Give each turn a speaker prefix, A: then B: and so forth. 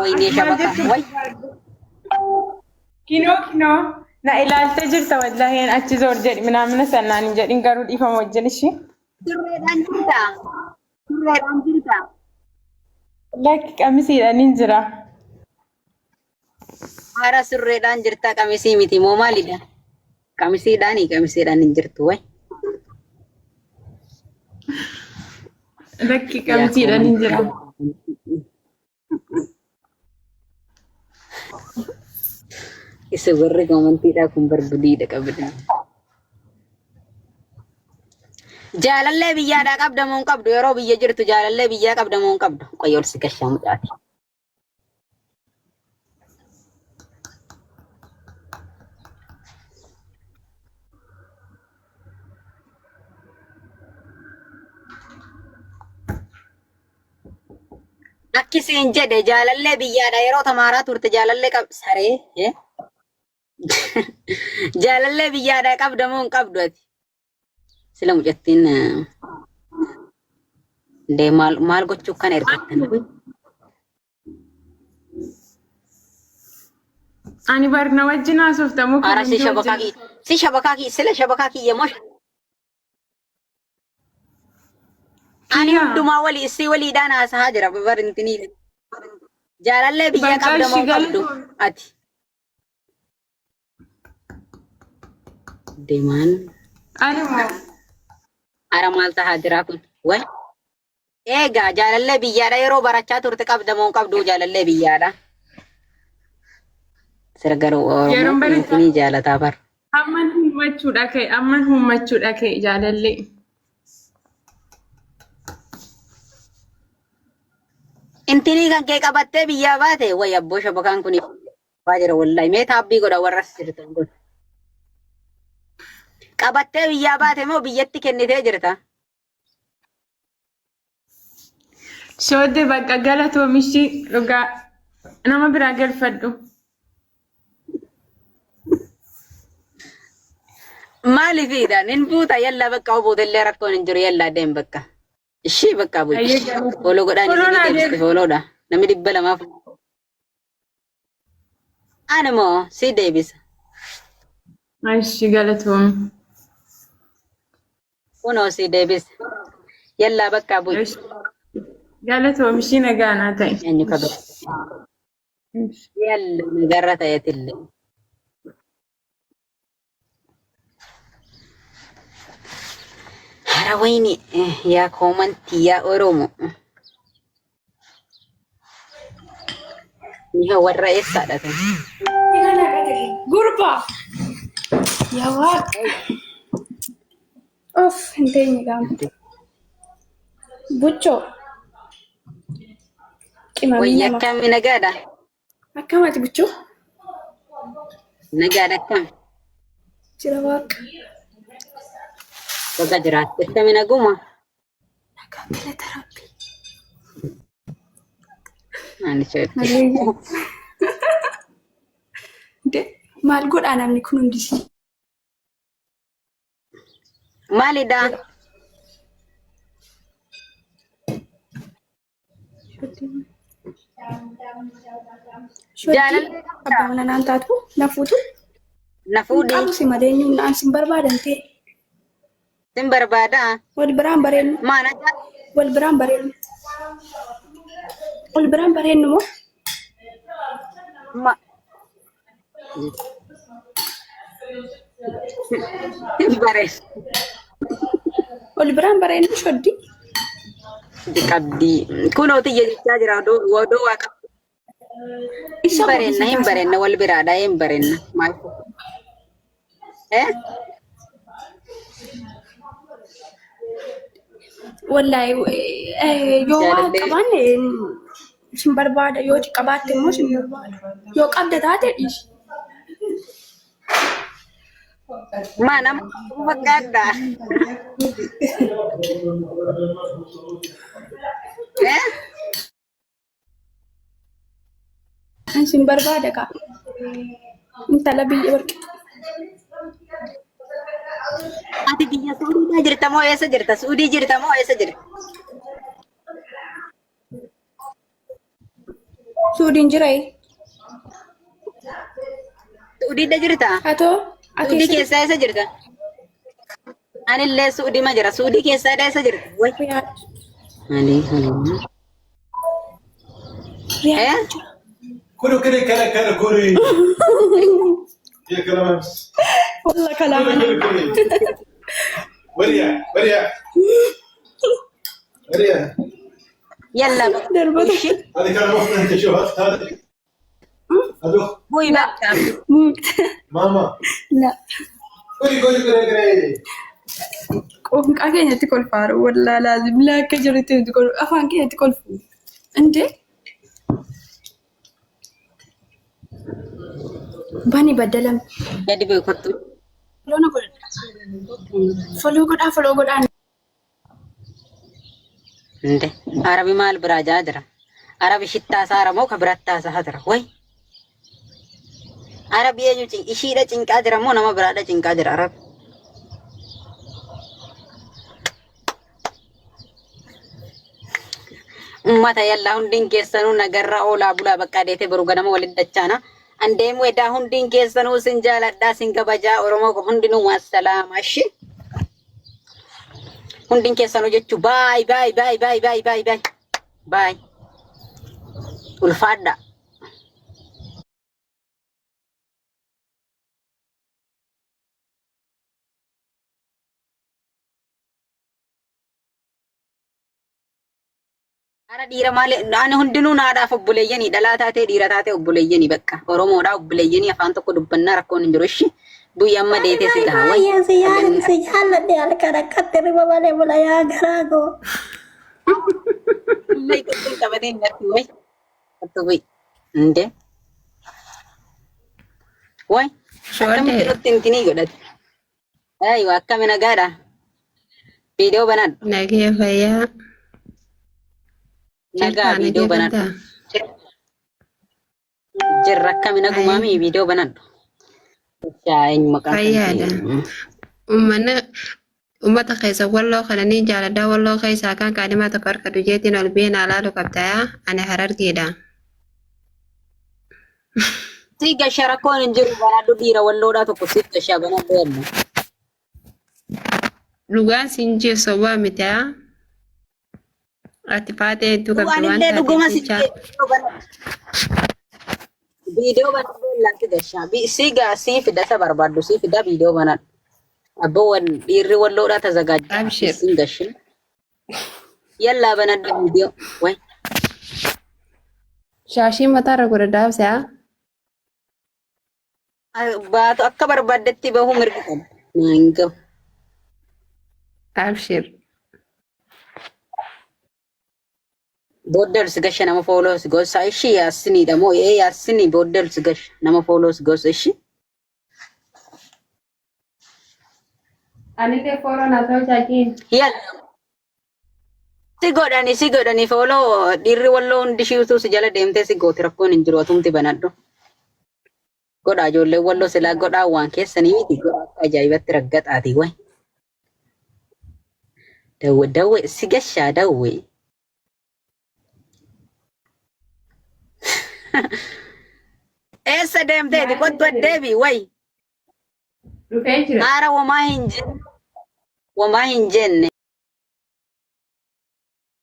A: ويني شبكة وي
B: كينو نا إلى التجربة والله هي أتى زور جري من عمنا سناني جري قارود إفهم وجني شيء
A: سريران جرتا سريران جرتا
B: لك كمسي نينجرا
A: هارا سريران جرتا كمسي متي مو مالي ده كمسي دان جرتو وي
B: لك كمسي نينجرا
A: Isa warri gamantiidha kun barbudiidha qabdan. Jaalallee biyyaadhaa qabdamoo hin qabdu yeroo biyya jirtu jaalallee biyyaa qabdamoo hin qabdu qoyyool si gashaa mucaati. Akkisiin jedhe jaalallee biyyaadhaa yeroo tamaaraa turte jaalallee saree jaalallee biyyaadhaa qabdamoo hin qabdu ati. Sila mucattiin dee maal gochuu kan ergattan kun.
B: Ani barna wajjin haasoftamu
A: Ara si shabakaaki sila shabakaaki yemosh. Ani hundumaa walii isii waliidhaan haasahaa jira babarintiniif. Jaalallee biyya qabdamoo hin qabdu ati. Deemaan. Ara maal tahaa jira kun? Way. Egaa jaalallee biyyaadha yeroo barachaa turte qabdamoo hin qabdu jaalallee biyyaadha. Sirgaruu Oromoo ni jaalataa bar.
B: Amman hummachuudha kee jaalallee.
A: Intini kan kee qabattee biyyaa baate way abboo shabakaan kun waa jira wallahi mee taabbii godha warras jirtan kun. Qabattee biyyaa baate moo biyyatti kennitee jirta?
B: Shoodde bakka galatoomishi dhugaa nama biraa galfadhu.
A: Maaliifidha nin fuuta yalla bakka obuutellee rakkoon hin jiru yalla deem bakka. Ishii bakka bu'i. Foloo godhaan isin deebiste foloodha. Namni 200. Ani moo si deebisa.
B: Ashi galatoomi.
A: Kunoo si deebisa. Yalla bakka bu'i.
B: Galatoomi ishii nagaanaa ta'e.
A: Eenyu kabe. Yalla nagarra ta'etillee. Harawini ya komanti ya Oromo. Ni warra eessaadha tan.
C: Gurba. Ya Waaq. Of hinteenya gaamte. Bucho.
A: Wayya akkami nagaadha?
C: Akkamati bucho?
A: Nagaadha akkam?
C: Jira Waaq.
A: Baga jiraatte akkami naguma?
C: Nagaa galata Rabbi.
A: Ani cheetti.
C: De maal godhaa namni kun hundisi?
A: Maalidha? Jaalallee
C: abbaa mana naan taatu na fuutu.
A: na fuudhi.
C: Qabu si malee naan sin barbaadan ta'e.
A: Sin barbaada?
C: Wal biraan bareennu.
A: Maana
C: Wal biraan bareennu. Wal biraan bareennu moo?
A: ma barees.
C: Wal biraan bareennu shoddi.
A: Qabdi. Kunoo tiyya jechaa jira odoo waa qabdi. Hin bareenna wal biraadha hin bareenna. Maal?
C: Wallahi yoo waa qabaanne sin barbaada yoo qabaatte immoo sin barbaada. Yoo qabda taate dhiisi.
A: Maa nama fakkaadda?
C: An sin barbaada kaa. Intala biyya warqi.
A: Ati biyya Suudiidhaa jirta moo eessa jirta? Suudii jirta moo eessa jirta?
C: Suudiin jira.
A: Suudii da jirta?
C: Atoo
A: Suudii keessaa isa jirta? Anillee suudii ma jira. Suudii keessaa da isa jirta? Way. Ani. Eh?
D: كله كده كده كوري يا كلام
C: والله كلام
D: وريا
A: يلا
D: هذه كان وقت انت شو هذا هذا
A: بوي بقى
D: ماما
C: لا
D: قولي كده
C: أكيد تقول فارو ولا لازم لا كجرتي تقول أفان كده تقول فو أنت باني بدلم
A: jadi boykottu
C: لونه قول فلو قد أنا
A: inde arabi maal biraa jaadira arabi shittaasa aramoo ka birattaasa hatira way arabi eenyu ishiidha cinqaa jira moo nama biraadha cinqaa jira arabi ummata yalla hundin keessanuu nagarra oolaa bulaa bakka deete baru ganama waliin dachaana andeemu edaa hundin keessanuu sin jaaladhaa sin kabajaa oromoo ko hundinuu wassalaama ashi hundin keessanuu jechuu baay ulfaadha Ara dhiira malee ani hundinuu naadhaaf obboleeyyanii dhalaa taatee dhiira taatee obboleeyyanii bakka oromoodhaa obboleeyyanii afaan tokko dubbannaa rakkoon hin jiru ishi buyya amma deetee si gaha way
C: si jaalladhe halkan akkatti riba malee bula yaa garaago
A: Lai kutul qabatee hin argu way attu way inde way akkamitti nutti hintinii godhate aywa akkami nagaadha viidiyoo banadhu
E: Nagee fayyaa.
A: nagaa viidiyoo banadhu jirra akkami nagumaami viidiyoo banadhu eenyu maqaan
E: Fayyaadha. Uummata keessa walloo kananii jaaladhaa walloo keessaa kan kaadhimaa tokko harka dujeetiin ol beenaa laalu qabdaa ani harargeedha.
A: si gasha rakkoon hin jiru banadhu dhiira walloodhaa tokko si gasha banadhu yalla
E: Dhugaan siin jiru sobaa mitaa. Ati faatee hedduu qabdi waan
A: Wanillee dhuguma si
E: taateef
A: viidiyoo banadhu laatti gasha siga si fida isa barbaaddu si fida viidiyoo banadhu abbo dhiirri walloodhaa tazagaajjaa
E: Abshir.
A: sin gashin yalla banadhu viidiyoo way
E: shaashii mataarra godha daabsaa.
A: baatu akka barbaaddetti bahu mirgi qabu naan gahu
E: Abshir.
A: Booddeels gasha nama fooloos gosa ishii yaasiniidha moo yaasinii booddeels gasha nama fooloos gosa ishii
E: Anillee fooroo na ta'u jaajiin.
A: yalla si godhani fooloo dhiirri walloo hundi shiituu si jala deemtee si gooti rakkoon hin jiru atumti banadhu godhaa ijoollee walloo silaa godhaa waan keessanii miti godhaa akka ajaa'ibatti raggaxaati way dawwe si gashaa dawwe eessa deemteeti kottu deebii way
E: Dhufee jira.
A: haara womaa hin jenne